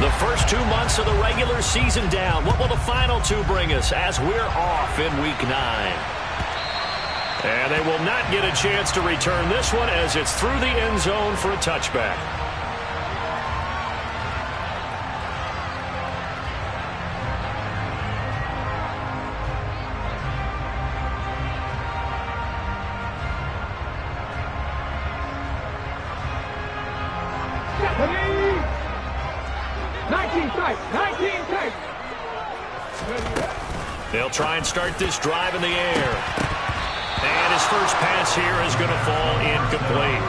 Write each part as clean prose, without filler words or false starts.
The first 2 months of the regular season down. What will the final two bring us as we're off in Week 9? And they will not get a chance to return this one as it's through the end zone for a touchback. They'll try and start this drive in the air. And his first pass here is going to fall incomplete.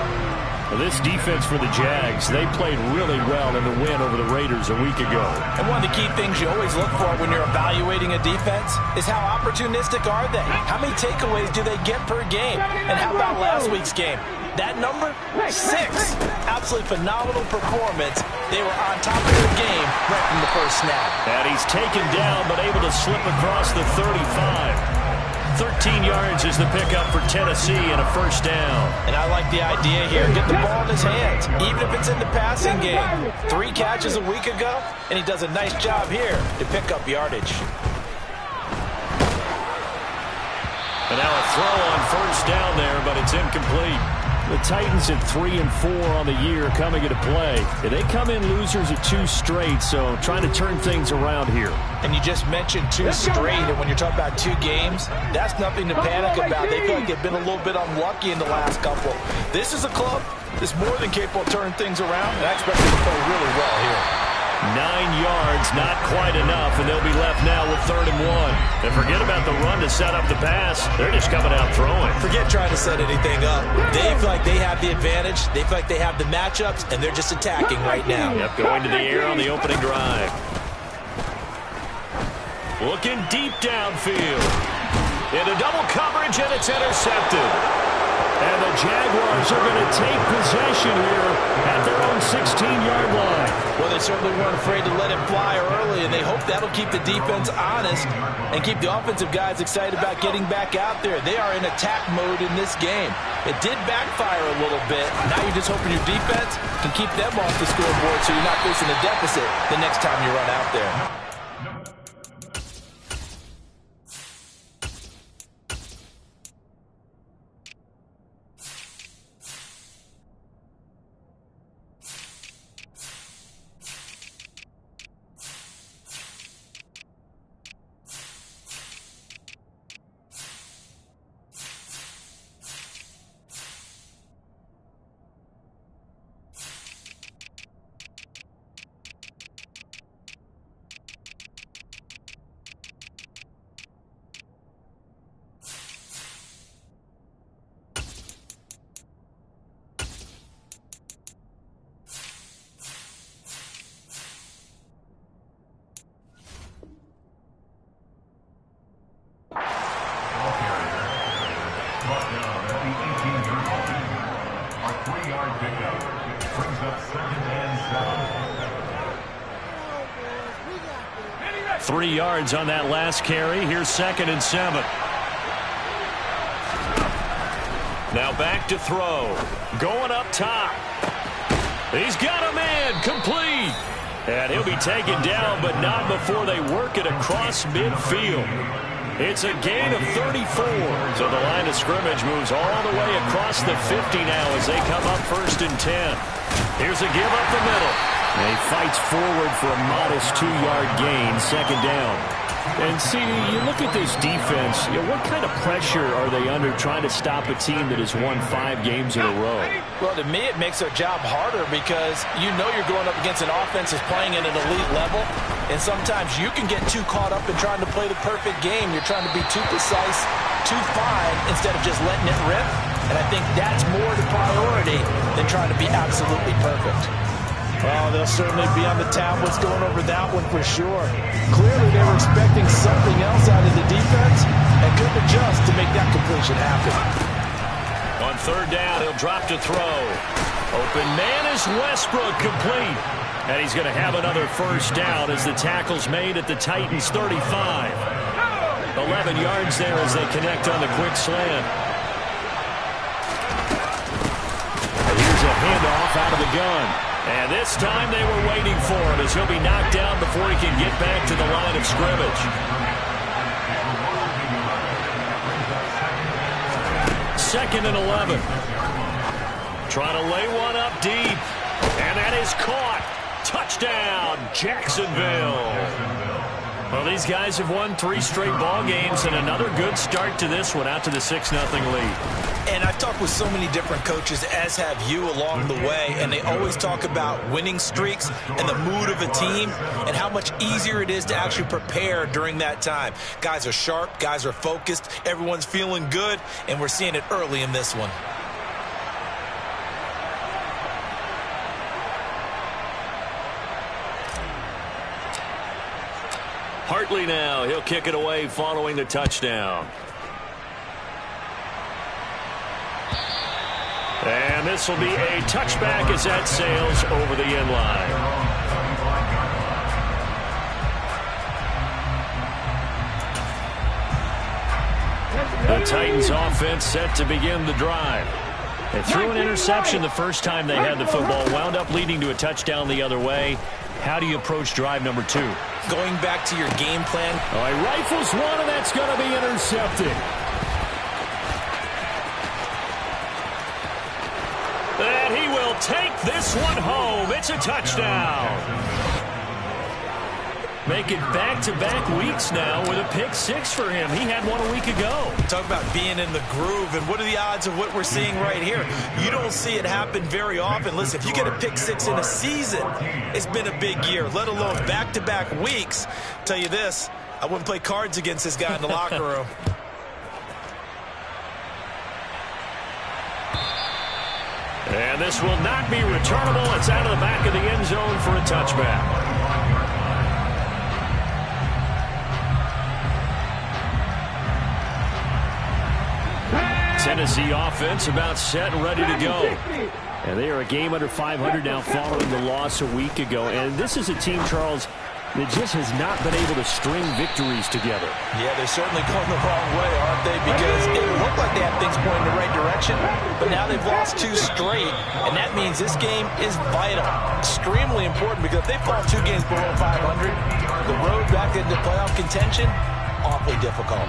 Well, this defense for the Jags, they played really well in the win over the Raiders a week ago. And one of the key things you always look for when you're evaluating a defense is how opportunistic are they? How many takeaways do they get per game? And how about last week's game? That number? 6. Absolutely phenomenal performance. They were on top of their game right from the first snap. And he's taken down but able to slip across the 35. 13 yards is the pickup for Tennessee and a first down. And I like the idea here. Get the ball in his hands, even if it's in the passing game. 3 catches a week ago, and he does a nice job here to pick up yardage. And now a throw on first down there, but it's incomplete. The Titans at 3-4 on the year coming into play. They come in losers of 2 straight, so trying to turn things around here. And you just mentioned 2 straight, and when you're talking about 2 games, that's nothing to panic about. They feel like they've been a little bit unlucky in the last couple. This is a club that's more than capable of turning things around, and I expect them to play really well here. 9 yards, not quite enough, and they'll be left now with 3rd and 1. And forget about the run to set up the pass. They're just coming out throwing. Forget trying to set anything up. They feel like they have the advantage. They feel like they have the matchups, and they're just attacking right now. Yep, going to the air on the opening drive. Looking deep downfield. Into double coverage, and it's intercepted. And the Jaguars are going to take possession here at their own 16-yard line. Well, they certainly weren't afraid to let it fly early, and they hope that'll keep the defense honest and keep the offensive guys excited about getting back out there. They are in attack mode in this game. It did backfire a little bit. Now you're just hoping your defense can keep them off the scoreboard so you're not facing a deficit the next time you run out there. Three yards on that last carry. Here's 2nd and 7. Now back to throw. Going up top. He's got a man. Complete. And he'll be taken down, but not before they work it across midfield. It's a gain of 34. So the line of scrimmage moves all the way across the 50 now as they come up 1st and 10. Here's a give up the middle. And he fights forward for a modest 2-yard gain, 2nd down. And see, you look at this defense, what kind of pressure are they under trying to stop a team that has won 5 games in a row? Well, to me, it makes their job harder because you know you're going up against an offense that's playing at an elite level. And sometimes you can get too caught up in trying to play the perfect game. You're trying to be too precise, too fine, instead of just letting it rip. And I think that's more the priority than trying to be absolutely perfect. Well, they'll certainly be on the tablets going over that one for sure. Clearly, they were expecting something else out of the defense and couldn't adjust to make that completion happen. On 3rd down, he'll drop to throw. Open man is Westbrook, complete. And he's going to have another first down as the tackle's made at the Titans' 35. 11 yards there as they connect on the quick slant. And here's a handoff out of the gun. And this time they were waiting for it as as he'll be knocked down before he can get back to the line of scrimmage. Second and 11. Trying to lay one up deep. And that is caught. Touchdown, Jacksonville. Well, these guys have won 3 straight ball games, and another good start to this one out to the 6-0 lead. And I've talked with so many different coaches, as have you along the way, and they always talk about winning streaks and the mood of a team and how much easier it is to actually prepare during that time. Guys are sharp, guys are focused, everyone's feeling good, and we're seeing it early in this one. Hartley now. He'll kick it away following the touchdown. And this will be a touchback as that sails over the end line. The Titans offense set to begin the drive. They threw an interception the first time they had the football, wound up leading to a touchdown the other way. How do you approach drive number 2? Going back to your game plan. All right, rifles one, and that's going to be intercepted. And he will take this one home. It's a touchdown. Make it back-to-back weeks now with a pick 6 for him. He had one a week ago. Talk about being in the groove, and what are the odds of what we're seeing right here? You don't see it happen very often. Listen, if you get a pick 6 in a season, it's been a big year, let alone back-to-back weeks. Tell you this, I wouldn't play cards against this guy in the locker room. And this will not be returnable. It's out of the back of the end zone for a touchback. Tennessee offense about set and ready to go. And they are a game under 500 now following the loss a week ago. And this is a team, Charles, that just has not been able to string victories together. Yeah, they're certainly going the wrong way, aren't they? Because it looked like they had things pointing in the right direction, but now they've lost 2 straight, and that means this game is vital, extremely important, because if they fall 2 games below 500, the road back into playoff contention, awfully difficult.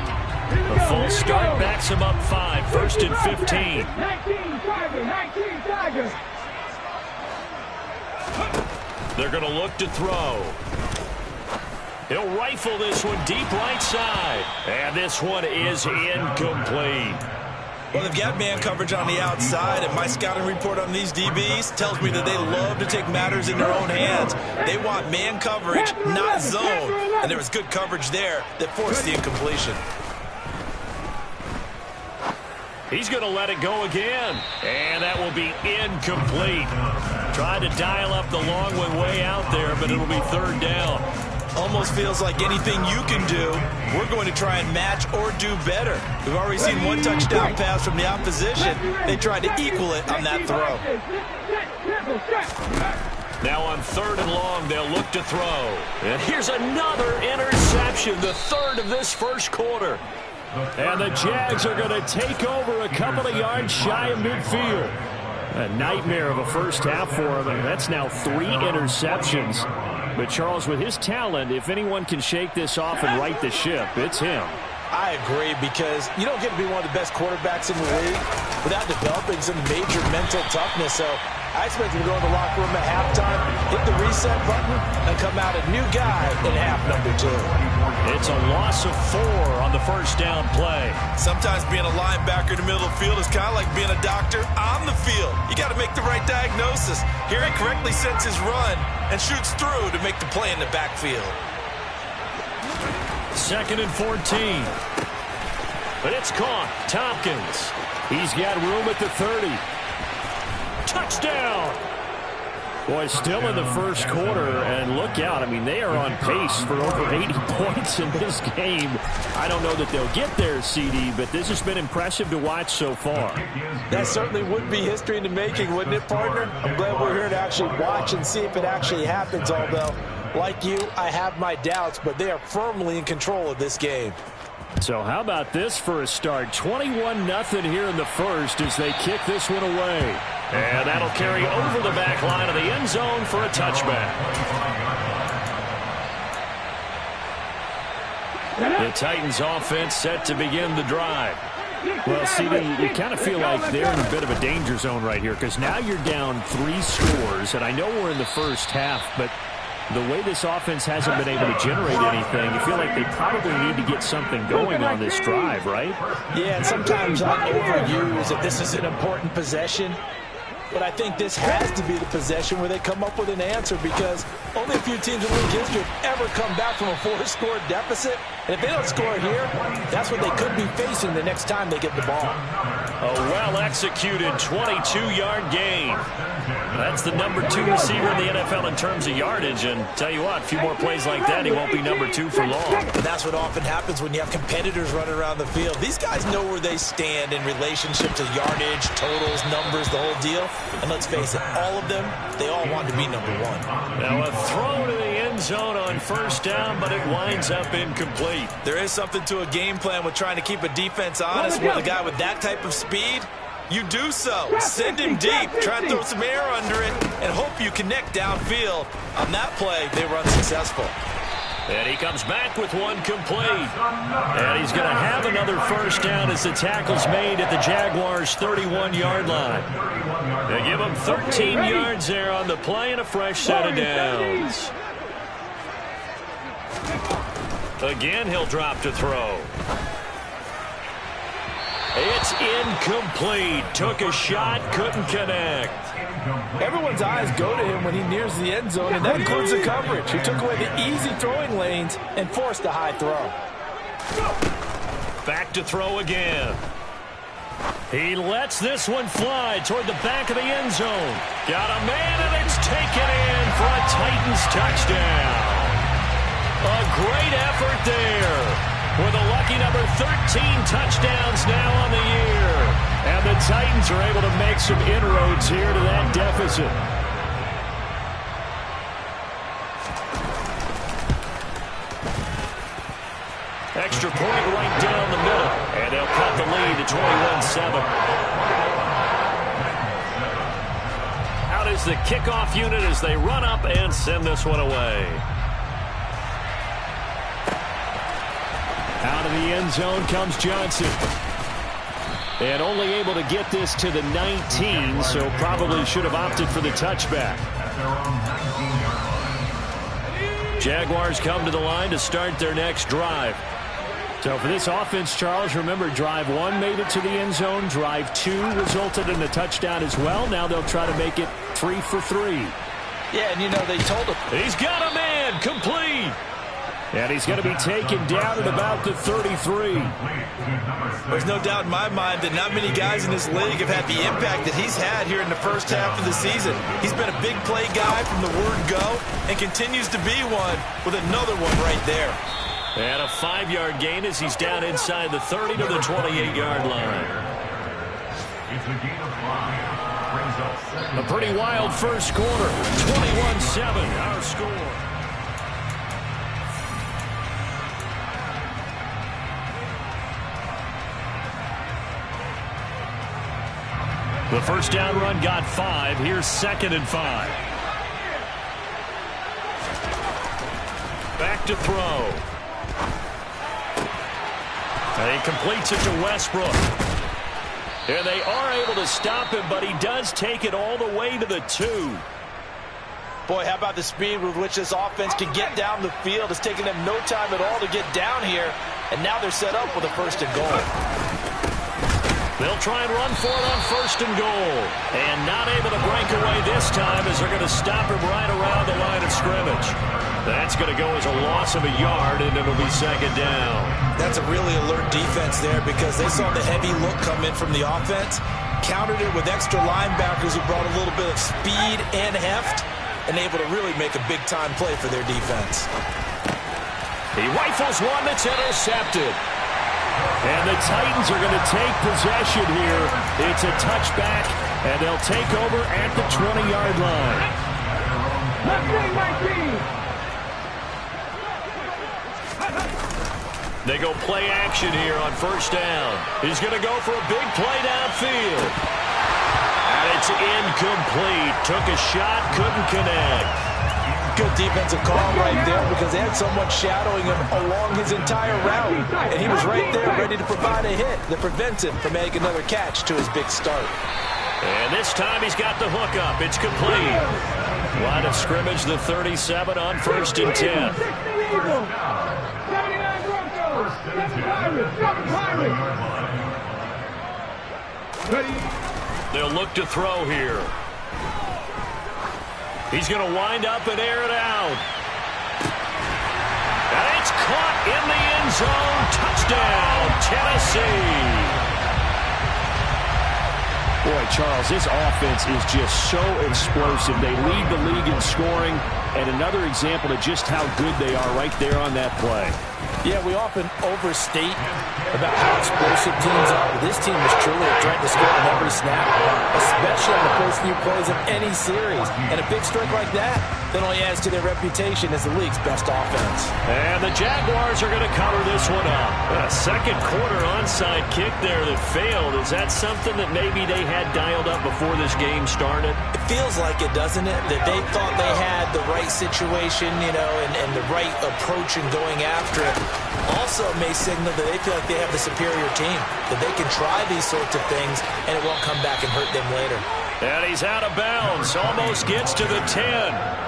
A full start backs him up 5, 1st and 15. 19 Tigers. They're going to look to throw. He'll rifle this one deep right side. And this one is incomplete. Well, they've got man coverage on the outside, and my scouting report on these DBs tells me that they love to take matters in their own hands. They want man coverage, not zone. And there was good coverage there that forced the incompletion. He's going to let it go again. And that will be incomplete. Tried to dial up the long one way out there, but it'll be 3rd down. Almost feels like anything you can do, we're going to try and match or do better. We've already seen 1 touchdown pass from the opposition. They tried to equal it on that throw. Now on 3rd and long, they'll look to throw. And here's another interception, the 3rd of this first quarter. And the Jags are going to take over a couple of yards shy of midfield. A nightmare of a first half for him, and that's now 3 interceptions. But Charles, with his talent, if anyone can shake this off and right the ship, it's him. I agree, because you don't get to be one of the best quarterbacks in the league without developing some major mental toughness. So I expect him to go in the locker room at halftime, hit the reset button, and come out a new guy in half number 2. It's a loss of 4 on the first down play. Sometimes being a linebacker in the middle of the field is kind of like being a doctor on the field. You got to make the right diagnosis. Here he correctly sets his run and shoots through to make the play in the backfield. 2nd and 14. But it's caught. Tompkins. He's got room at the 30. Touchdown! Boy, still in the first quarter, and look out. I mean, they are on pace for over 80 points in this game. I don't know that they'll get there, CD, but this has been impressive to watch so far. That certainly would be history in the making, wouldn't it, partner? I'm glad we're here to actually watch and see if it actually happens, although, like you, I have my doubts, but they are firmly in control of this game. So how about this for a start? 21-0 here in the first as they kick this one away. And that'll carry over the back line of the end zone for a touchback. The Titans offense set to begin the drive. Well, CD, you kind of feel like they're in a bit of a danger zone right here because now you're down 3 scores, and I know we're in the first half, but the way this offense hasn't been able to generate anything, you feel like they probably need to get something going on this drive, right? Yeah, and sometimes I overuse that this is an important possession. But I think this has to be the possession where they come up with an answer because only a few teams in league history have ever come back from a 4-score deficit. And if they don't score here, that's what they could be facing the next time they get the ball. A well-executed 22-yard gain. That's the number 2 receiver in the NFL in terms of yardage. And tell you what, a few more plays like that, he won't be number 2 for long. And that's what often happens when you have competitors running around the field. These guys know where they stand in relationship to yardage, totals, numbers, the whole deal. And let's face it, all of them, they all want to be number 1. Now a throw to the end zone on first down, but it winds up incomplete. There is something to a game plan with trying to keep a defense honest with a guy with that type of speed. You do so. Send him deep. Try and throw some air under it and hope you connect downfield. On that play, they were unsuccessful. And he comes back with one complete. And he's going to have another first down as the tackle's made at the Jaguars' 31-yard line. They give him 13 yards there on the play and a fresh set of downs. Again, he'll drop to throw. It's incomplete. Took a shot, couldn't connect. Everyone's eyes go to him when he nears the end zone, and that includes the coverage. He took away the easy throwing lanes and forced a high throw. Back to throw again. He lets this one fly toward the back of the end zone. Got a man, and it's taken in for a Titans touchdown. A great effort there. With a lucky number 13 touchdowns now on the year. And the Titans are able to make some inroads here to that deficit. Extra point right down the middle. And they'll cut the lead to 21-7. Out is the kickoff unit as they run up and send this one away. Out of the end zone comes Johnson. And only able to get this to the 19, so probably should have opted for the touchback. Jaguars come to the line to start their next drive. So for this offense, Charles, remember, drive 1 made it to the end zone. Drive 2 resulted in a touchdown as well. Now they'll try to make it 3 for 3. Yeah, and you know, they told him. He's got a man, complete. And he's going to be taken down at about the 33. There's no doubt in my mind that not many guys in this league have had the impact that he's had here in the first half of the season. He's been a big play guy from the word go and continues to be one with another one right there. And a 5-yard gain as he's down inside the 30 to the 28-yard line. A pretty wild first quarter. 21-7, our score. The first down run got 5. Here's 2nd and 5. Back to throw. And he completes it to Westbrook. And they are able to stop him, but he does take it all the way to the 2. Boy, how about the speed with which this offense can get down the field? It's taken them no time at all to get down here, and now they're set up with a 1st and goal. They'll try and run for it on 1st and goal. And not able to break away this time as they're going to stop him right around the line of scrimmage. That's going to go as a loss of a yard, and it'll be 2nd down. That's a really alert defense there because they saw the heavy look come in from the offense, countered it with extra linebackers who brought a little bit of speed and heft, and able to really make a big-time play for their defense. He rifles one that's intercepted. And the Titans are going to take possession here. It's a touchback, and they'll take over at the 20-yard line. They go play action here on 1st down. He's going to go for a big play downfield. And it's incomplete. Took a shot, couldn't connect. Good defensive call right there because they had someone shadowing him along his entire route. And he was right there ready to provide a hit that prevents him from making another catch to his big start. And this time he's got the hook up. It's complete. Line of scrimmage, the 37 on 1st and 10. 79 Broncos, 7 Pirates, 7 Pirates. Ready? They'll look to throw here. He's going to wind up and air it out. And it's caught in the end zone. Touchdown, Tennessee. Boy, Charles, this offense is just so explosive. They lead the league in scoring, and another example of just how good they are right there on that play. Yeah, we often overstate about how explosive teams are, but this team is truly a threat to score on every snap, especially on the first few plays of any series. And a big strike like that only adds to their reputation as the league's best offense. And the Jaguars are going to cover this one up. A second quarter onside kick there that failed. Is that something that maybe they had dialed up before this game started? It feels like it, doesn't it? That they thought they had the right situation, you know, and the right approach in going after it. Also may signal that they feel like they have the superior team, that they can try these sorts of things and it won't come back and hurt them later. And he's out of bounds. Almost gets to the 10.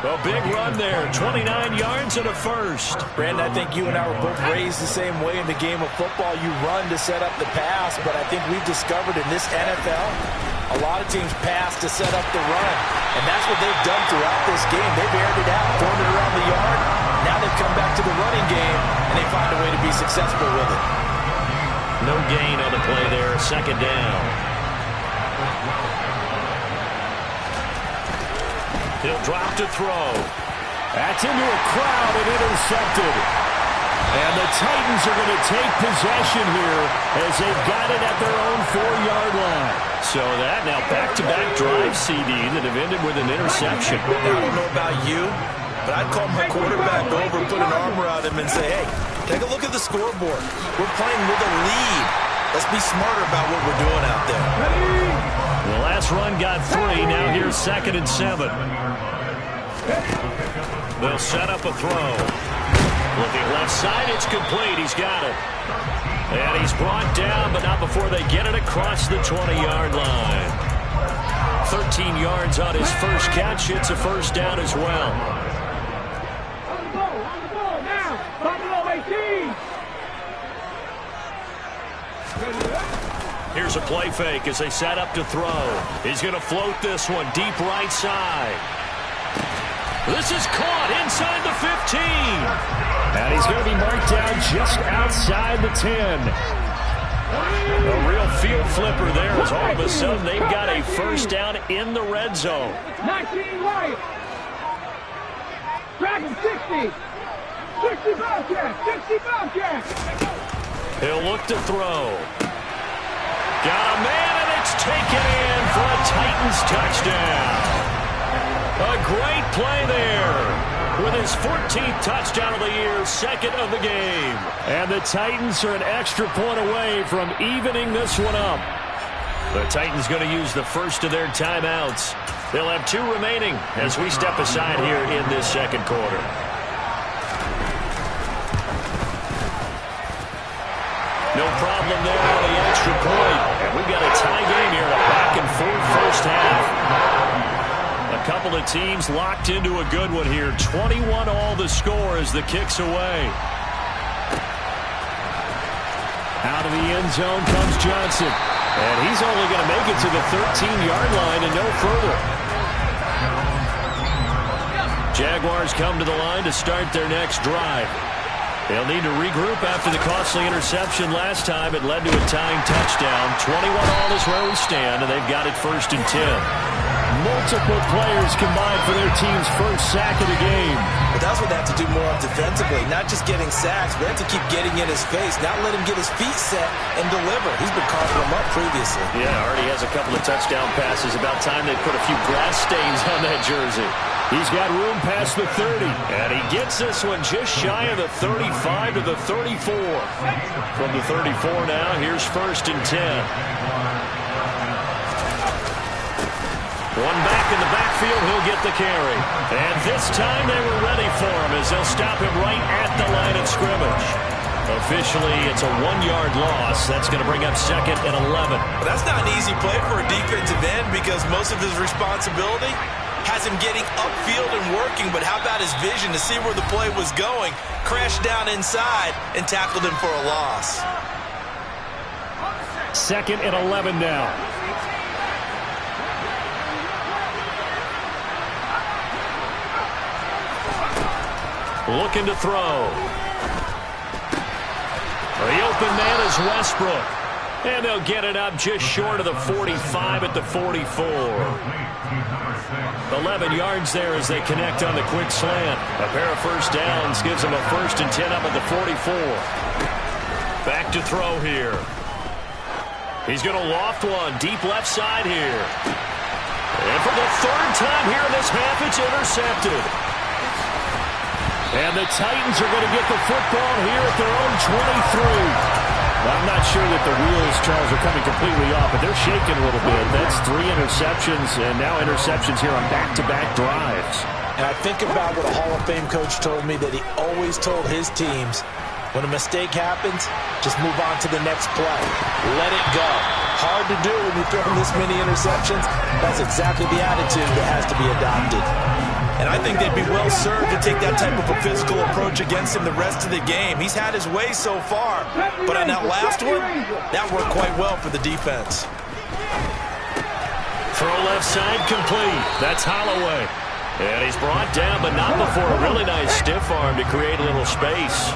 A big run there, 29 yards and a first. Brandon, I think you and I were both raised the same way in the game of football. You run to set up the pass, but I think we've discovered in this NFL, a lot of teams pass to set up the run. And that's what they've done throughout this game. They've aired it out, thrown it around the yard. Now they've come back to the running game, and they find a way to be successful with it. No gain on the play there, second down. He'll drop to throw. That's into a crowd and intercepted. And the Titans are going to take possession here as they've got it at their own 4-yard line. So that now back-to-back drive, CD, that have ended with an interception. Now, I don't know about you, but I'd call my quarterback over, put an arm around him, and say, hey, take a look at the scoreboard. We're playing with a lead. Let's be smarter about what we're doing out there. The last run got 3. Now here's 2nd and 7. They'll set up a throw. Looking left side, it's complete. He's got it. And he's brought down, but not before they get it across the 20-yard line. 13 yards on his first catch. It's a first down as well. On the ball now. Buffalo 18. Here's a play fake as they set up to throw. He's going to float this one deep right side. This is caught inside the 15. And he's going to be marked down just outside the 10. A real field flipper there as all of a sudden they've got a first down in the red zone. 19 right. Dragon 60. 60 Bobcat. 60 Bobcat. He'll look to throw. Got a man, and it's taken in for a Titans touchdown. A great play there with his 14th touchdown of the year, 2nd of the game. And the Titans are an extra point away from evening this one up. The Titans going to use the first of their timeouts. They'll have 2 remaining as we step aside here in this second quarter. No problem there on the extra point. And we've got a tie game here, a back-and-forth first half. A couple of teams locked into a good one here. 21 all the score as the kick's away. Out of the end zone comes Johnson. And he's only going to make it to the 13-yard line and no further. Jaguars come to the line to start their next drive. They'll need to regroup after the costly interception last time. It led to a tying touchdown. 21 all is where we stand, and they've got it 1st and 10. Multiple players combined for their team's first sack of the game. But that's what they have to do more of defensively. Not just getting sacks, but they have to keep getting in his face. Not let him get his feet set and deliver. He's been carving them up previously. Yeah, already has a couple of touchdown passes. About time they put a few grass stains on that jersey. He's got room past the 30. And he gets this one just shy of the 35 to the 34. From the 34 now, here's 1st and 10. One back in the backfield. backfield, he'll get the carry. And this time they were ready for him as they'll stop him right at the line of scrimmage. Officially, it's a 1-yard loss. That's going to bring up 2nd and 11. Well, that's not an easy play for a defensive end because most of his responsibility has him getting upfield and working, but how about his vision to see where the play was going, crashed down inside, and tackled him for a loss. 2nd and 11 now. Looking to throw. The open man is Westbrook. And they'll get it up just short of the 45 at the 44. 11 yards there as they connect on the quick slant. A pair of first downs gives them a 1st and 10 up at the 44. Back to throw here. He's going to loft one deep left side here. And for the 3rd time here in this half, it's intercepted. And the Titans are going to get the football here at their own 23. Well, I'm not sure that the wheels, Charles, are coming completely off, but they're shaking a little bit. That's 3 interceptions, and now interceptions here on back-to-back drives. And I think about what a Hall of Fame coach told me that he always told his teams, when a mistake happens, just move on to the next play. Let it go. Hard to do when you're throwing this many interceptions. That's exactly the attitude that has to be adopted. And I think they'd be well served to take that type of a physical approach against him the rest of the game. He's had his way so far, but on that last one, that worked quite well for the defense. Throw left side complete. That's Holloway. And he's brought down, but not before a really nice stiff arm to create a little space.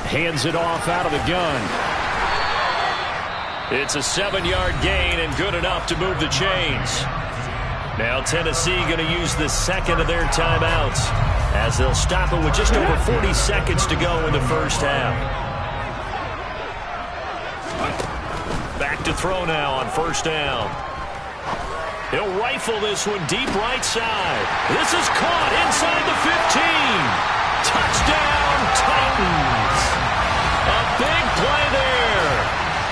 Hands it off out of the gun. It's a 7-yard gain and good enough to move the chains. Now Tennessee going to use the 2nd of their timeouts as they'll stop it with just over 40 seconds to go in the first half. Back to throw now on 1st down. He'll rifle this one deep right side. This is caught inside the 15. Touchdown, Titans. A big play there.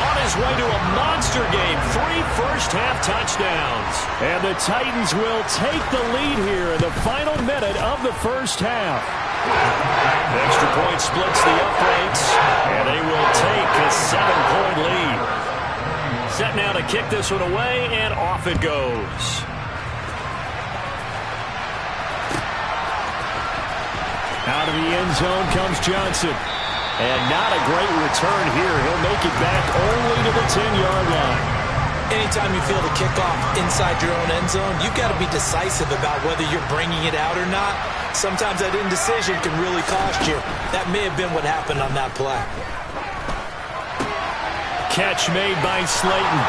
On his way to a monster game. 3 first-half touchdowns. And the Titans will take the lead here in the final minute of the first half. Extra point splits the uprights, and they will take a 7-point lead. Set now to kick this one away, and off it goes. Out of the end zone comes Johnson. And not a great return here. He'll make it back only to the 10-yard line. Anytime you feel the kickoff inside your own end zone, you've got to be decisive about whether you're bringing it out or not. Sometimes that indecision can really cost you. That may have been what happened on that play. Catch made by Slayton.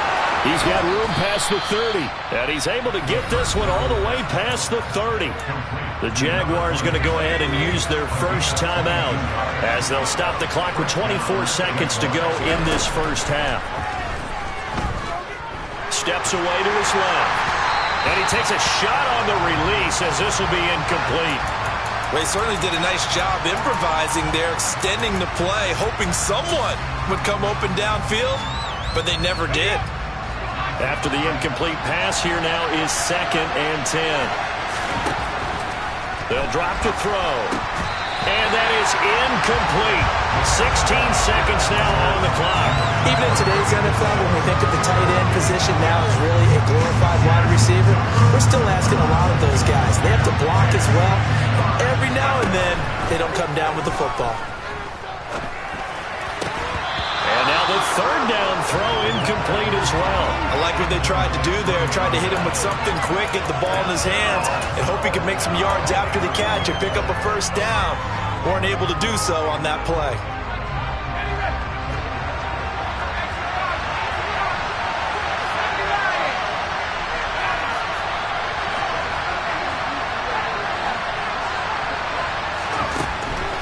He's got room past the 30. And he's able to get this one all the way past the 30. The Jaguars going to go ahead and use their first timeout as they'll stop the clock with 24 seconds to go in this first half. Steps away to his left. And he takes a shot on the release as this will be incomplete. Well, he certainly did a nice job improvising there, extending the play, hoping someone would come open downfield, but they never did. After the incomplete pass, here now is 2nd and 10. They'll drop to throw. And that is incomplete. 16 seconds now on the clock. Even in today's NFL, when we think of the tight end position now as really a glorified wide receiver, we're still asking a lot of those guys. They have to block as well. Every now and then, they don't come down with the football. And now the 3rd down throw incomplete as well. I like what they tried to do there. Tried to hit him with something quick, get the ball in his hands, and hope he could make some yards after the catch and pick up a first down. Weren't able to do so on that play.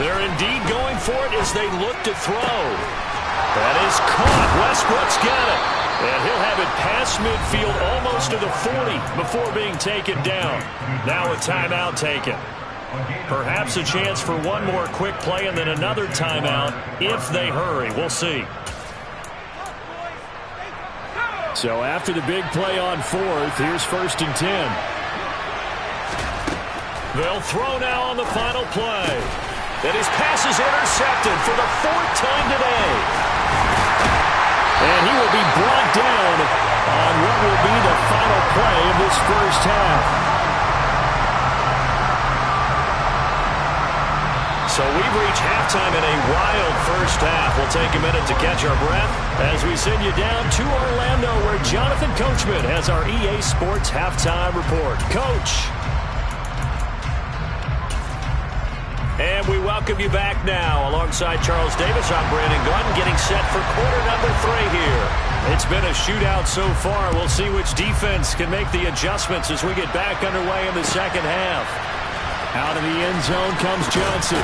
They're indeed going for it as they look to throw. That is caught. Westbrook's got it. And he'll have it past midfield almost to the 40 before being taken down. Now a timeout taken. Perhaps a chance for one more quick play and then another timeout if they hurry. We'll see. So after the big play on fourth, here's 1st and 10. They'll throw now on the final play. And his pass is intercepted for the 4th time today. And he will be brought down on what will be the final play of this first half. So we've reached halftime in a wild first half. We'll take a minute to catch our breath as we send you down to Orlando, where Jonathan Coachman has our EA Sports Halftime Report. Coach. And we welcome you back now. Alongside Charles Davis, I'm Brandon Gunn, getting set for quarter number 3 here. It's been a shootout so far. We'll see which defense can make the adjustments as we get back underway in the second half. Out of the end zone comes Johnson.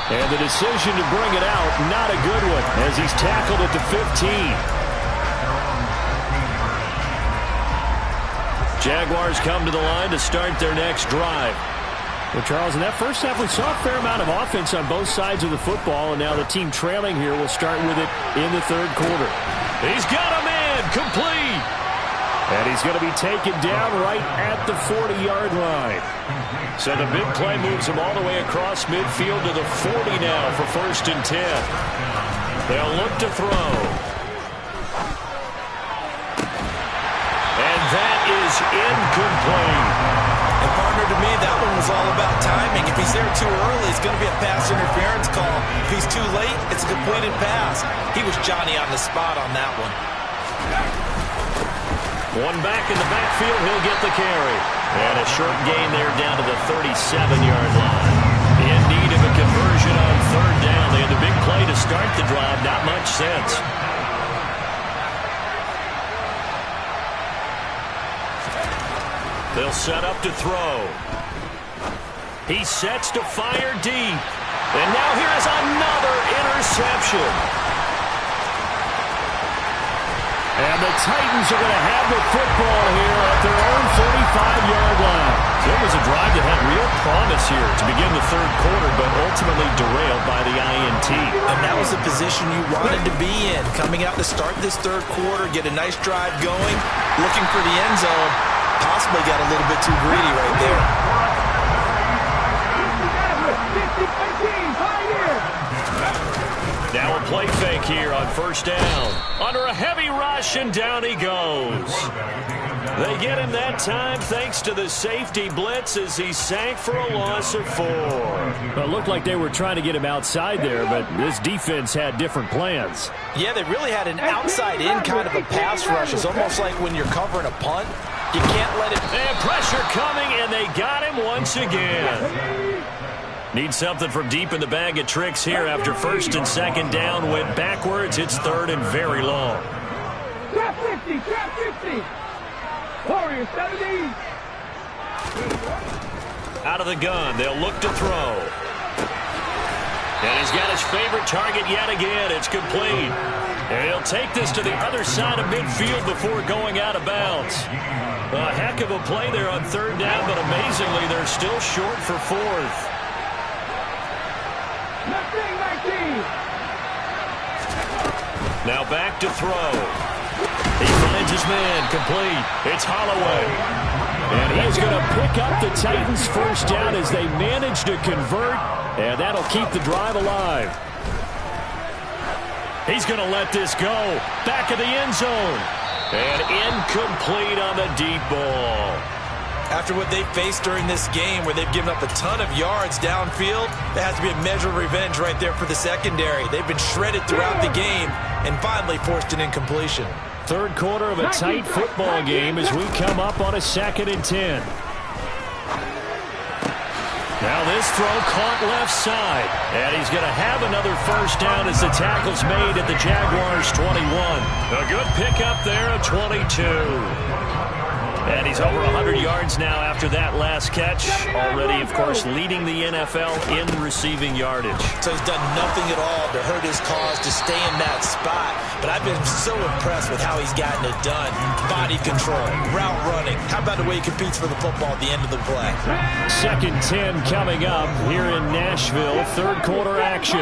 And the decision to bring it out, not a good one, as he's tackled at the 15. Jaguars come to the line to start their next drive. Well, Charles, in that first half, we saw a fair amount of offense on both sides of the football, and now the team trailing here will start with it in the third quarter. He's got a man, complete. And he's going to be taken down right at the 40-yard line. So the big play moves him all the way across midfield to the 40 now for 1st and 10. They'll look to throw. And that is incomplete. And partner, to me, that one was all about timing. If he's there too early, it's going to be a pass interference call. If he's too late, it's a completed pass. He was Johnny on the spot on that one. One back in the backfield, he'll get the carry. And a short gain there down to the 37-yard line. In need of a conversion on 3rd down. They had the big play to start the drive. Not much sense. They'll set up to throw. He sets to fire deep. And now here is another interception. And the Titans are going to have the football here at their own 45-yard line. So it was a drive that had real promise here to begin the third quarter, but ultimately derailed by the INT. And that was the position you wanted to be in. Coming out to start this third quarter, get a nice drive going, looking for the end zone. Possibly got a little bit too greedy right there. Now a play fake here on 1st down. Under a heavy rush, and down he goes. They get him that time thanks to the safety blitz as he sank for a loss of 4. Well, it looked like they were trying to get him outside there, but this defense had different plans. Yeah, they really had an outside-in kind of a pass rush. It's almost like when you're covering a punt. You can't let it... And pressure coming, and they got him once again. Need something from deep in the bag of tricks here after 1st and 2nd down. Went backwards. It's 3rd and very long. Trap 50, trap 50. Warriors 70. Out of the gun. They'll look to throw. And he's got his favorite target yet again. It's complete. And he'll take this to the other side of midfield before going out of bounds. A heck of a play there on 3rd down, but amazingly, they're still short for 4th. Now back to throw. He finds his man, complete. It's Holloway. And he is going to pick up the Titans' 1st down as they manage to convert, and that'll keep the drive alive. He's going to let this go. Back of the end zone. And incomplete on the deep ball. After what they've faced during this game, where they've given up a ton of yards downfield, there has to be a measure of revenge right there for the secondary. They've been shredded throughout the game and finally forced an incompletion. Third quarter of a tight football game as we come up on a 2nd and 10. Now this throw caught left side. And he's going to have another 1st down as the tackle's made at the Jaguars' 21. A good pickup there at 22. And he's over 100 yards now after that last catch. Already, of course, leading the NFL in receiving yardage. So he's done nothing at all to hurt his cause, to stay in that spot. But I've been so impressed with how he's gotten it done. Body control, route running. How about the way he competes for the football at the end of the play? 2nd and 10 coming up here in Nashville. Third quarter action.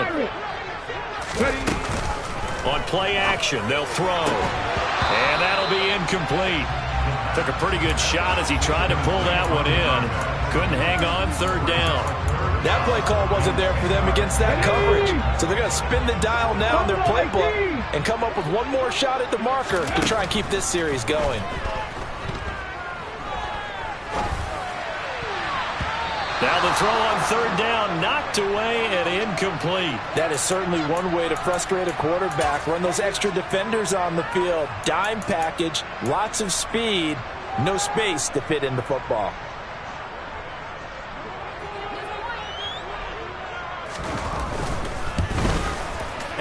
On play action, they'll throw. And that'll be incomplete. Took a pretty good shot as he tried to pull that one in. Couldn't hang on, 3rd down. That play call wasn't there for them against that coverage. So they're going to spin the dial now in their playbook and come up with one more shot at the marker to try and keep this series going. Now the throw on 3rd down, knocked away and incomplete. That is certainly one way to frustrate a quarterback. Run those extra defenders on the field. Dime package, lots of speed, no space to fit in the football.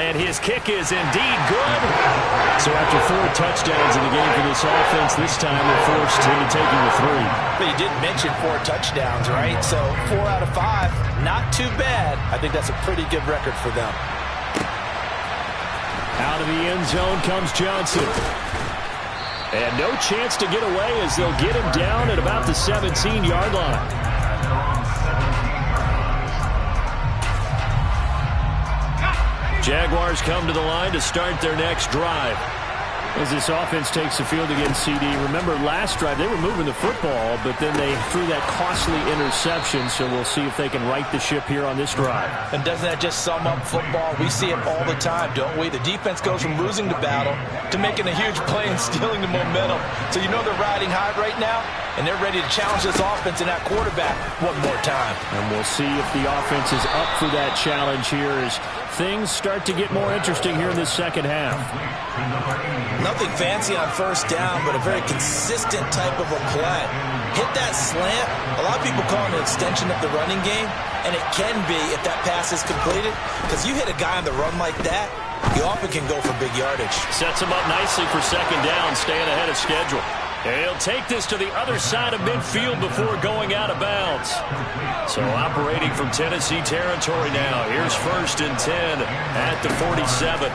And his kick is indeed good. So after 4 touchdowns in the game for this offense, this time they're forced into taking the 3. But you did mention 4 touchdowns, right? So 4 out of 5, not too bad. I think that's a pretty good record for them. Out of the end zone comes Johnson. And no chance to get away as they'll get him down at about the 17-yard line. Jaguars come to the line to start their next drive. As this offense takes the field against CD, remember last drive they were moving the football, but then they threw that costly interception, so we'll see if they can right the ship here on this drive. And doesn't that just sum up football? We see it all the time, don't we? The defense goes from losing the battle to making a huge play and stealing the momentum. So you know they're riding high right now, and they're ready to challenge this offense and that quarterback one more time. And we'll see if the offense is up for that challenge here as things start to get more interesting here in the second half. Nothing fancy on 1st down, but a very consistent type of a play. Hit that slant. A lot of people call it an extension of the running game, and it can be if that pass is completed, because you hit a guy on the run like that, you often can go for big yardage. Sets him up nicely for 2nd down, staying ahead of schedule. And he'll take this to the other side of midfield before going out of bounds. So operating from Tennessee territory now. Here's 1st and 10 at the 47.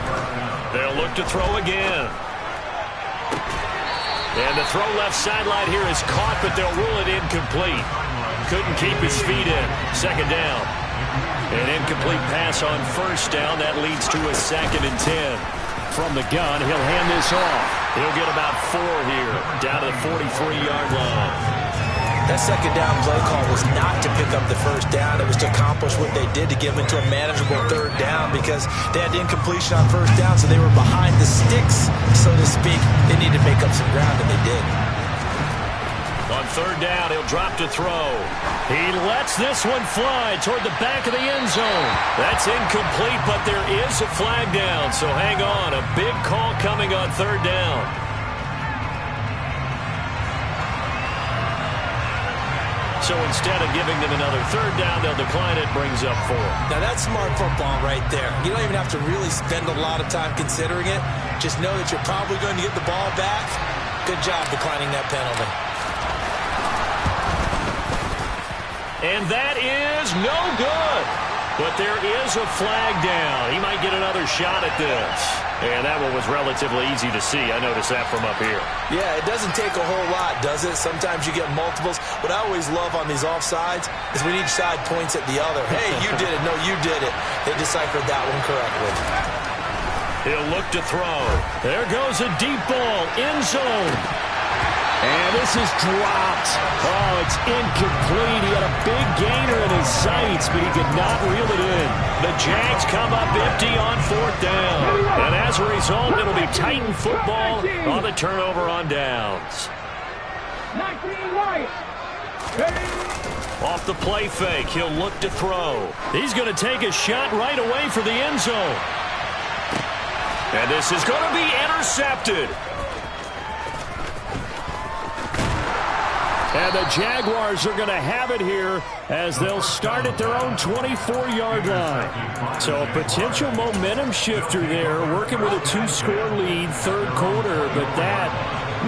They'll look to throw again. And the throw left sideline here is caught, but they'll rule it incomplete. Couldn't keep his feet in. 2nd down. An incomplete pass on 1st down. That leads to a 2nd and 10. From the gun, he'll hand this off. He'll get about 4 here, down to the 43-yard line. That 2nd down play call was not to pick up the 1st down. It was to accomplish what they did to get them into a manageable 3rd down because they had incompletion on 1st down, so they were behind the sticks, so to speak. They needed to make up some ground, and they did. On 3rd down, he'll drop to throw. He lets this one fly toward the back of the end zone. That's incomplete, but there is a flag down, so hang on. A big call coming on 3rd down. So instead of giving them another 3rd down, they'll decline it, brings up 4. Now that's smart football right there. You don't even have to really spend a lot of time considering it. Just know that you're probably going to get the ball back. Good job declining that penalty. And that is no good. But there is a flag down. He might get another shot at this. And that one was relatively easy to see. I noticed that from up here. Yeah, it doesn't take a whole lot, does it? Sometimes you get multiples. What I always love on these offsides is when each side points at the other. Hey, you did it. No, you did it. They deciphered that one correctly. He'll look to throw. There goes a deep ball. End zone. And this is dropped. Oh, it's incomplete. He had a big gainer in his sights, but he could not reel it in. The Jags come up empty on 4th down. And as a result, it'll be Titan football on the turnover on downs. Off the play fake, he'll look to throw. He's going to take a shot right away for the end zone. And this is going to be intercepted. And the Jaguars are going to have it here as they'll start at their own 24-yard line. So a potential momentum shifter there, working with a 2-score lead, 3rd quarter, but that,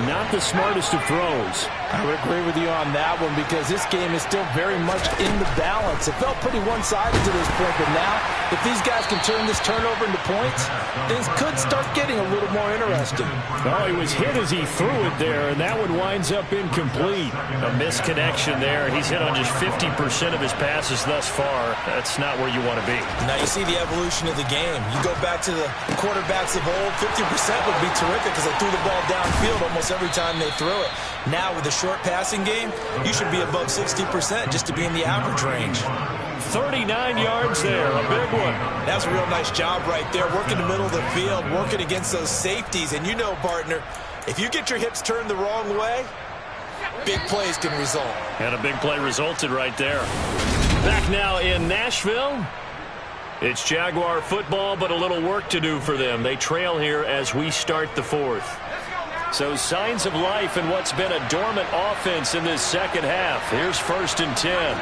not the smartest of throws. I would agree with you on that one because this game is still very much in the balance. It felt pretty one-sided to this point, but now if these guys can turn this turnover into points, things could start getting a little more interesting. Well, he was hit as he threw it there, and that one winds up incomplete. A misconnection there. He's hit on just 50% of his passes thus far. That's not where you want to be. Now you see the evolution of the game. You go back to the quarterbacks of old, 50% would be terrific because they threw the ball downfield almost every time they threw it. Now with the short passing game, you should be above 60% just to be in the average range. 39 yards there, a big one. That's a real nice job right there, working the middle of the field, working against those safeties. And you know, partner, if you get your hips turned the wrong way, big plays can result. And a big play resulted right there. Back now in Nashville. It's Jaguar football, but a little work to do for them. They trail here as we start the fourth. So signs of life in what's been a dormant offense in this second half. Here's 1st and 10.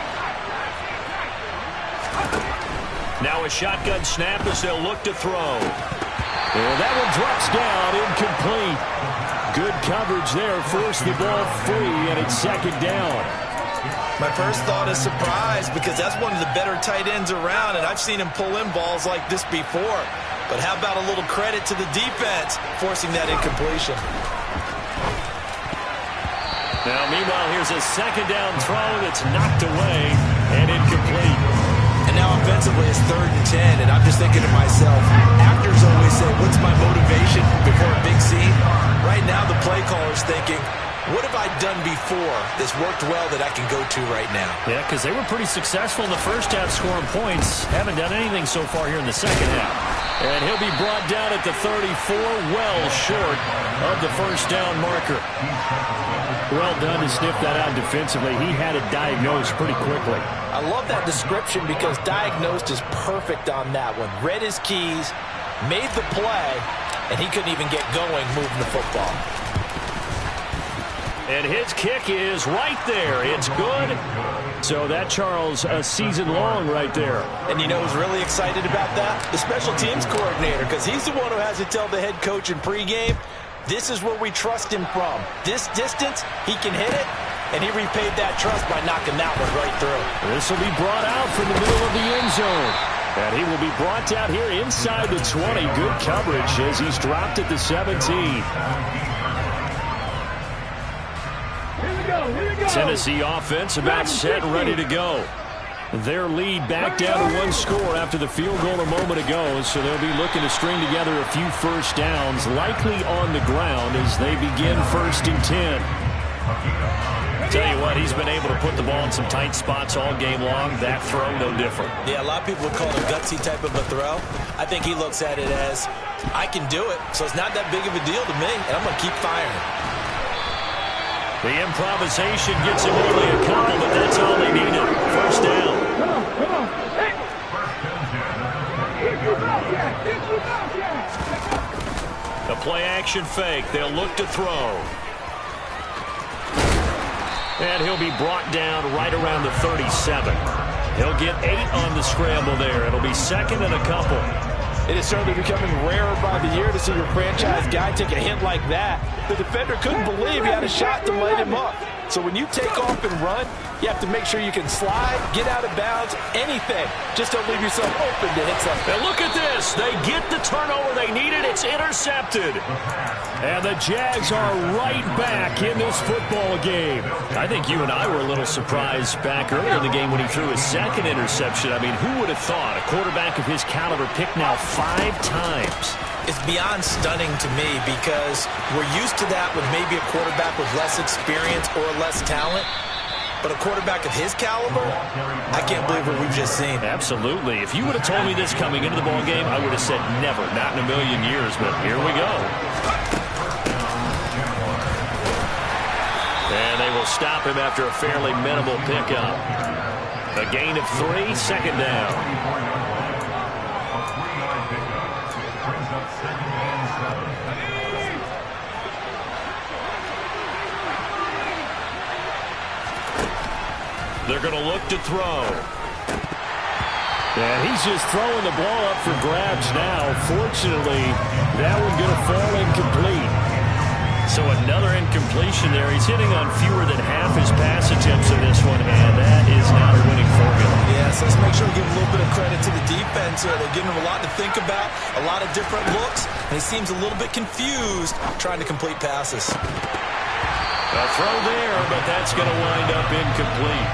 Now a shotgun snap as they'll look to throw. And that one drops down, incomplete. Good coverage there, forced the ball free, and it's 2nd down. My first thought is surprise because that's one of the better tight ends around, and I've seen him pull in balls like this before. But how about a little credit to the defense forcing that incompletion? Now, meanwhile, here's a 2nd down throw that's knocked away and incomplete. And now offensively it's 3rd and 10, and I'm just thinking to myself, actors always say, what's my motivation before a big scene? Right now the play caller's thinking, what have I done before that's worked well that I can go to right now? Yeah, because they were pretty successful in the first half scoring points. Haven't done anything so far here in the second half. And he'll be brought down at the 34, well short of the 1st down marker. Well done to sniff that out defensively. He had it diagnosed pretty quickly. I love that description because diagnosed is perfect on that one. Read his keys, made the play, and he couldn't even get going moving the football. And his kick is right there. It's good. So that, Charles, a season long right there. And you know who's really excited about that? The special teams coordinator, because he's the one who has to tell the head coach in pregame, this is where we trust him from. This distance, he can hit it, and he repaid that trust by knocking that one right through. This will be brought out from the middle of the end zone. And he will be brought out here inside the 20. Good coverage as he's dropped at the 17. Tennessee offense about set and ready to go. Their lead back down to 1 score after the field goal a moment ago, so they'll be looking to string together a few first downs, likely on the ground as they begin 1st and 10. Tell you what, he's been able to put the ball in some tight spots all game long. That throw, no different. Yeah, a lot of people would call it a gutsy type of a throw. I think he looks at it as, I can do it, so it's not that big of a deal to me, and I'm going to keep firing. The improvisation gets him only a couple, but that's all they needed. 1st down. A play-action fake. They'll look to throw. And he'll be brought down right around the 37. He'll get 8 on the scramble there. It'll be 2nd and a couple. It is certainly becoming rarer by the year to see your franchise guy take a hit like that. The defender couldn't believe he had a shot to light him up. So when you take off and run, you have to make sure you can slide, get out of bounds, anything. Just don't leave yourself open to hit something. And look at this. They get the turnover they needed. It's intercepted. And the Jags are right back in this football game. I think you and I were a little surprised back earlier in the game when he threw his 2nd interception. I mean, who would have thought a quarterback of his caliber picked now 5 times? It's beyond stunning to me because we're used to that with maybe a quarterback with less experience or less talent. But a quarterback of his caliber, I can't believe what we've just seen. Absolutely. If you would have told me this coming into the ball game, I would have said never, not in a million years. But here we go. And they will stop him after a fairly minimal pickup. A gain of 3, 2nd down. They're going to look to throw. And he's just throwing the ball up for grabs now. Fortunately, that one going to fall incomplete. So another incompletion there. He's hitting on fewer than half his pass attempts in this one, and that is not a winning formula. Yes, let's make sure we give a little bit of credit to the defense here. They're giving him a lot to think about, a lot of different looks, and he seems a little bit confused trying to complete passes. A throw there, but that's going to wind up incomplete.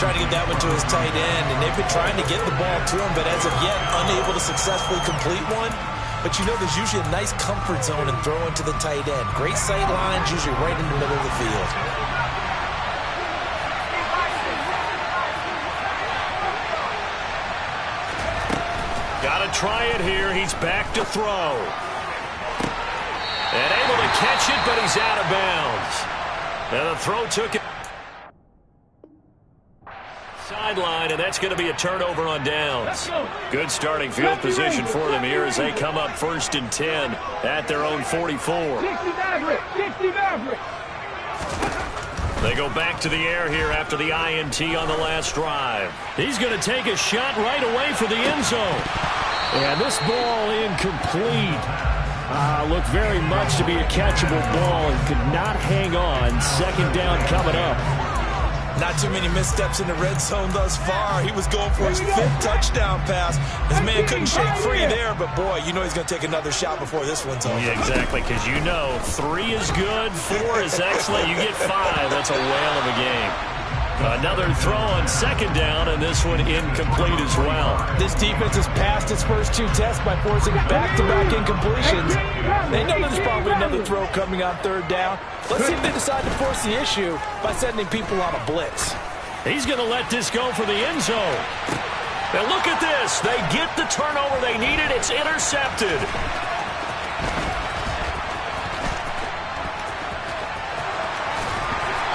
Trying to get that one to his tight end, and they've been trying to get the ball to him, but as of yet, unable to successfully complete one. But you know there's usually a nice comfort zone in throwing to the tight end. Great sight lines, usually right in the middle of the field. Got to try it here. He's back to throw. And able to catch it, but he's out of bounds. And the throw took it sideline, and that's going to be a turnover on downs. Good starting field position for them here as they come up 1st and 10 at their own 44. They go back to the air here after the INT on the last drive. He's going to take a shot right away for the end zone. And this ball incomplete. Looked very much to be a catchable ball and could not hang on. 2nd down coming up. Not too many missteps in the red zone thus far. He was going for his 5th touchdown pass. His man couldn't shake free there, but boy, you know he's going to take another shot before this one's over. Yeah, exactly, because you know 3 is good, 4 is excellent. You get 5, that's a whale of a game. Another throw on 2nd down, and this one incomplete as well. This defense has passed its first 2 tests by forcing back-to-back incompletions. They know there's probably another throw coming on 3rd down. Let's see if they decide to force the issue by sending people on a blitz. He's going to let this go for the end zone. Now look at this. They get the turnover they needed. It's intercepted.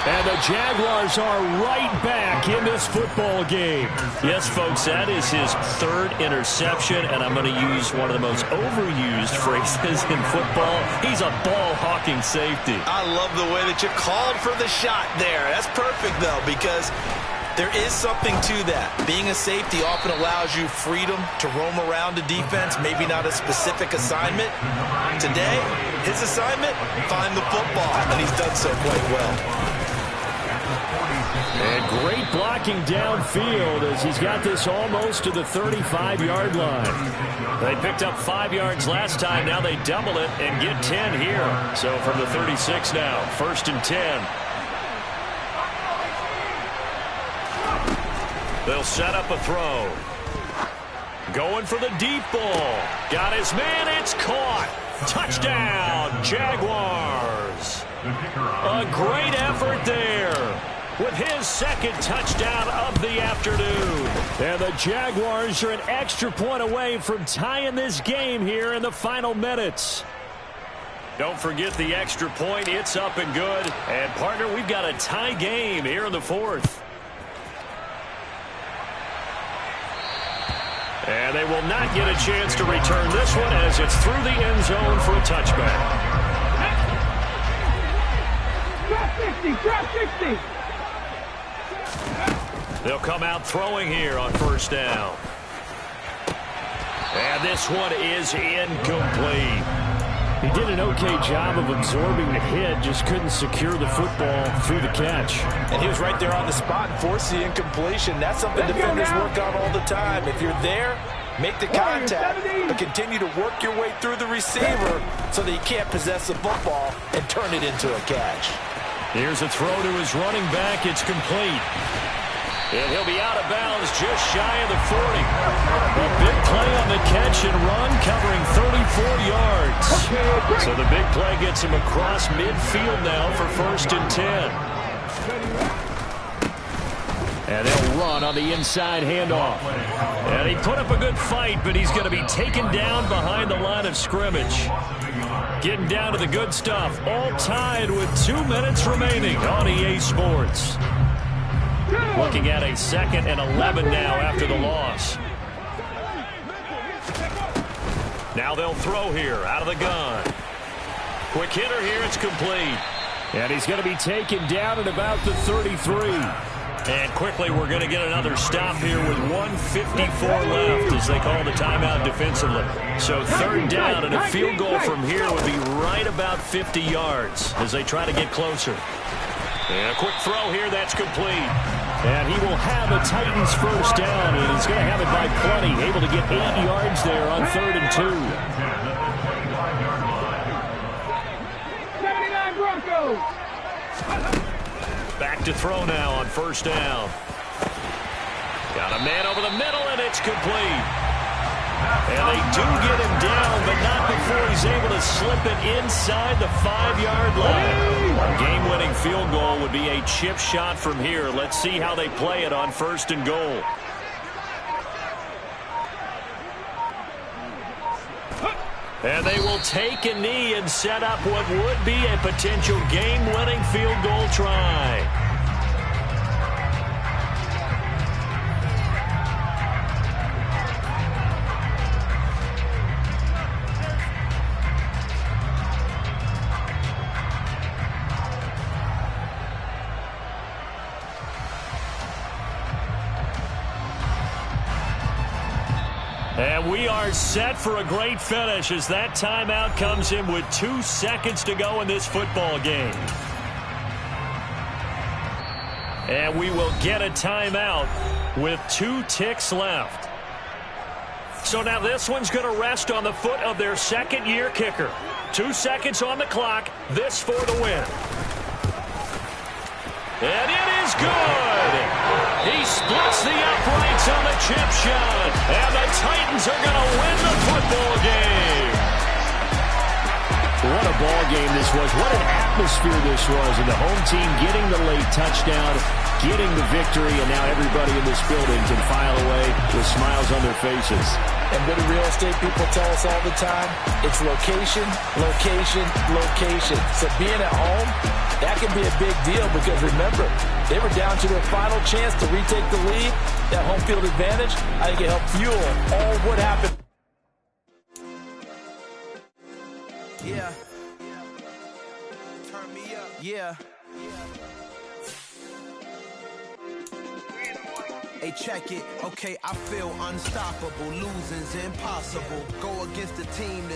And the Jaguars are right back in this football game. Yes, folks, that is his 3rd interception, and I'm going to use one of the most overused phrases in football. He's a ball-hawking safety. I love the way that you called for the shot there. That's perfect, though, because there is something to that. Being a safety often allows you freedom to roam around the defense, maybe not a specific assignment. Today, his assignment, find the football, and he's done so quite well. And great blocking downfield as he's got this almost to the 35-yard line. They picked up 5 yards last time. Now they double it and get 10 here. So from the 36 now, 1st and 10. They'll set up a throw. Going for the deep ball. Got his man. It's caught. Touchdown, Jaguars. A great effort there with his 2nd touchdown of the afternoon. And the Jaguars are an extra point away from tying this game here in the final minutes. Don't forget the extra point. It's up and good. And, partner, we've got a tie game here in the 4th. And they will not get a chance to return this one as it's through the end zone for a touchback. Drop 60. They'll come out throwing here on 1st down. And this one is incomplete. He did an okay job of absorbing the hit, just couldn't secure the football through the catch. And he was right there on the spot and forced the incompletion. That's something defenders work on all the time. If you're there, make the contact, but continue to work your way through the receiver so that you can't possess the football and turn it into a catch. Here's a throw to his running back. It's complete. And he'll be out of bounds just shy of the 40. A big play on the catch and run, covering 34 yards. So the big play gets him across midfield now for 1st and 10. And they'll run on the inside handoff. And he put up a good fight, but he's going to be taken down behind the line of scrimmage. Getting down to the good stuff. All tied with 2 minutes remaining on EA Sports. Looking at a 2nd and 11 now after the loss. Now they'll throw here out of the gun. Quick hitter here. It's complete. And he's going to be taken down at about the 33. And quickly, we're going to get another stop here with 1:54 left as they call the timeout defensively. So third down, and a field goal from here would be right about 50 yards as they try to get closer. And a quick throw here, that's complete. And he will have a Titans first down, and he's going to have it by plenty. Able to get 8 yards there on 3rd and 2. 79 Broncos. Back to throw now on first down. Got a man over the middle, and it's complete. And they do get him down, but not before he's able to slip it inside the 5-yard line. A game-winning field goal would be a chip shot from here. Let's see how they play it on 1st and goal. And they will take a knee and set up what would be a potential game-winning field goal try. And we are set for a great finish as that timeout comes in with 2 seconds to go in this football game. And we will get a timeout with 2 ticks left. So now this one's going to rest on the foot of their second-year kicker. 2 seconds on the clock. This for the win. And it is good. He splits the uprights on the chip shot. And the Titans are going to win the football game. What a ball game this was. What an atmosphere this was. And the home team getting the late touchdown, getting the victory, and now everybody in this building can file away with smiles on their faces. And what do real estate people tell us all the time? It's location, location, location. So being at home, that can be a big deal because remember, they were down to their final chance to retake the lead. That home field advantage, I think it helped fuel all what happened. Yeah. Turn me up. Yeah. Hey, check it. Okay, I feel unstoppable. Losing's impossible. Go against the team that